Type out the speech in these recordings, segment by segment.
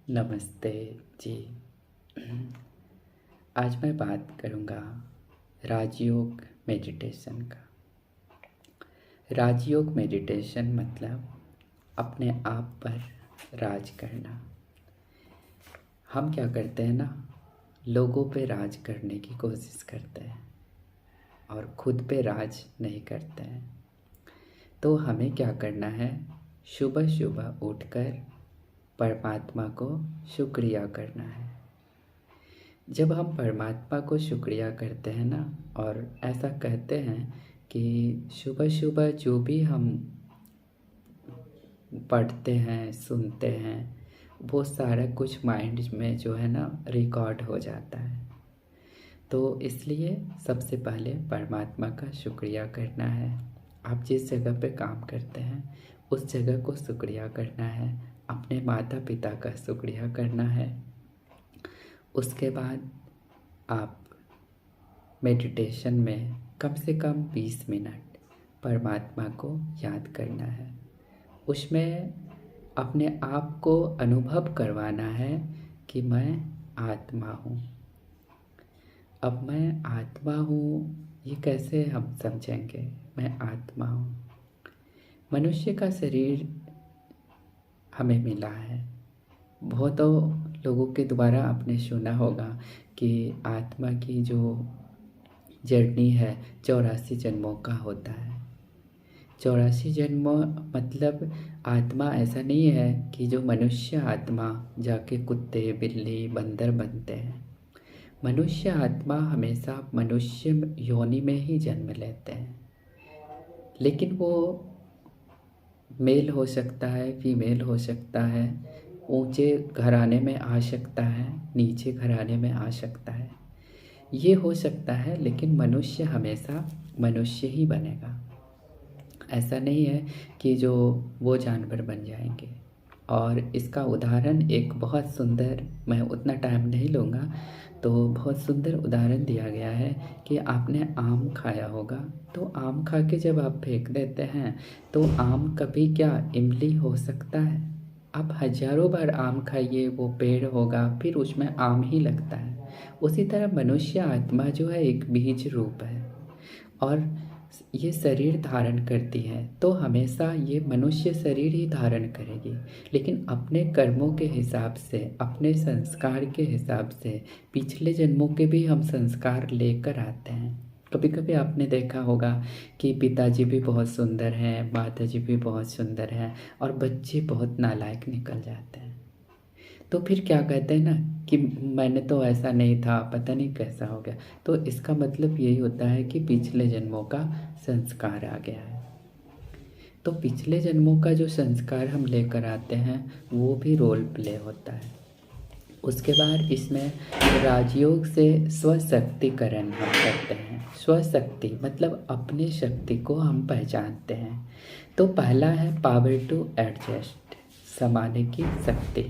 नमस्ते जी। आज मैं बात करूँगा राजयोग मेडिटेशन का। राजयोग मेडिटेशन मतलब अपने आप पर राज करना। हम क्या करते हैं ना, लोगों पे राज करने की कोशिश करते हैं और खुद पे राज नहीं करते हैं। तो हमें क्या करना है, सुबह सुबह उठकर परमात्मा को शुक्रिया करना है। जब हम परमात्मा को शुक्रिया करते हैं ना, और ऐसा कहते हैं कि सुबह सुबह जो भी हम पढ़ते हैं, सुनते हैं, वो सारा कुछ माइंड में जो है ना रिकॉर्ड हो जाता है। तो इसलिए सबसे पहले परमात्मा का शुक्रिया करना है। आप जिस जगह पे काम करते हैं उस जगह को शुक्रिया करना है। अपने माता पिता का शुक्रिया करना है। उसके बाद आप मेडिटेशन में कम से कम 20 मिनट परमात्मा को याद करना है। उसमें अपने आप को अनुभव करवाना है कि मैं आत्मा हूँ। अब मैं आत्मा हूँ, ये कैसे हम समझेंगे? मैं आत्मा हूँ। मनुष्य का शरीर हमें मिला है। बहुतों लोगों के द्वारा आपने सुना होगा कि आत्मा की जो जर्नी है 84 जन्मों का होता है। 84 जन्म मतलब आत्मा ऐसा नहीं है कि जो मनुष्य आत्मा जाके कुत्ते, बिल्ली, बंदर बनते हैं। मनुष्य आत्मा हमेशा मनुष्य योनि में ही जन्म लेते हैं, लेकिन वो मेल हो सकता है, फीमेल हो सकता है, ऊंचे घराने में आ सकता है, नीचे घराने में आ सकता है, ये हो सकता है, लेकिन मनुष्य हमेशा मनुष्य ही बनेगा। ऐसा नहीं है कि जो वो जानवर बन जाएंगे। और इसका उदाहरण एक बहुत सुंदर, मैं उतना टाइम नहीं लूँगा, तो बहुत सुंदर उदाहरण दिया गया है कि आपने आम खाया होगा। तो आम खा के जब आप फेंक देते हैं तो आम कभी क्या इमली हो सकता है? आप हजारों बार आम खाइए, वो पेड़ होगा, फिर उसमें आम ही लगता है। उसी तरह मनुष्य आत्मा जो है एक बीज रूप है और ये शरीर धारण करती है, तो हमेशा ये मनुष्य शरीर ही धारण करेगी, लेकिन अपने कर्मों के हिसाब से, अपने संस्कार के हिसाब से पिछले जन्मों के भी हम संस्कार लेकर आते हैं। कभी कभी आपने देखा होगा कि पिताजी भी बहुत सुंदर हैं, माताजी भी बहुत सुंदर हैं, और बच्चे बहुत नालायक निकल जाते हैं। तो फिर क्या कहते हैं ना कि मैंने तो ऐसा नहीं था, पता नहीं कैसा हो गया। तो इसका मतलब यही होता है कि पिछले जन्मों का संस्कार आ गया है। तो पिछले जन्मों का जो संस्कार हम लेकर आते हैं वो भी रोल प्ले होता है। उसके बाद इसमें राजयोग से स्वशक्तिकरण हम करते हैं। स्वशक्ति मतलब अपनी शक्ति को हम पहचानते हैं। तो पहला है पावर टू एडजस्ट, समाने की शक्ति।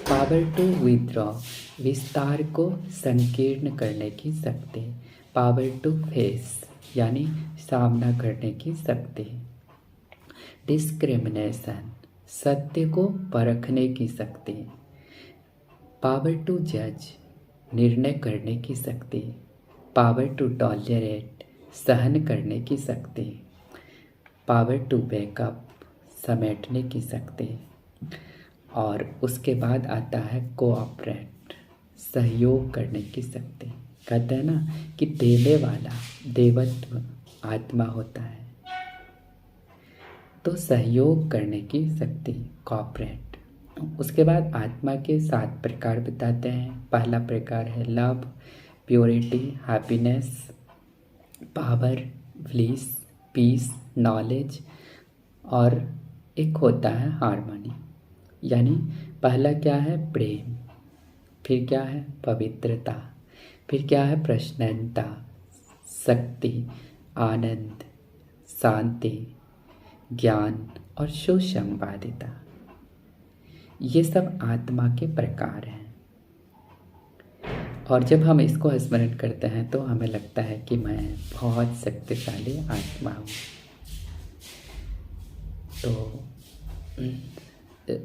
पावर टू विथड्रॉ, विस्तार को संकीर्ण करने की शक्ति। पावर टू फेस यानी सामना करने की शक्ति। डिस्क्रिमिनेशन, सत्य को परखने की शक्ति। पावर टू जज, निर्णय करने की शक्ति। पावर टू टॉलरेट, सहन करने की शक्ति। पावर टू बैकअप, समेटने की शक्ति। और उसके बाद आता है कोऑपरेट, सहयोग करने की शक्ति। कहते हैं ना कि देने वाला देवत्व आत्मा होता है, तो सहयोग करने की शक्ति, कोऑपरेट। उसके बाद आत्मा के 7 प्रकार बताते हैं। पहला प्रकार है love, purity, happiness, power, bliss, peace, knowledge, और एक होता है हार्मनी। यानी पहला क्या है प्रेम, फिर क्या है पवित्रता, फिर क्या है प्रसन्नता, शक्ति, आनंद, शांति, ज्ञान और सुसंवादिता। ये सब आत्मा के प्रकार हैं। और जब हम इसको स्मरण करते हैं तो हमें लगता है कि मैं बहुत शक्तिशाली आत्मा हूँ। तो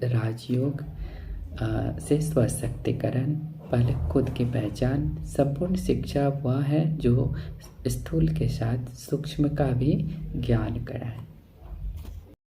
राजयोग से स्वशक्तिकरण, पहले खुद की पहचान। संपूर्ण शिक्षा वह है जो स्थूल के साथ सूक्ष्म का भी ज्ञान कराए।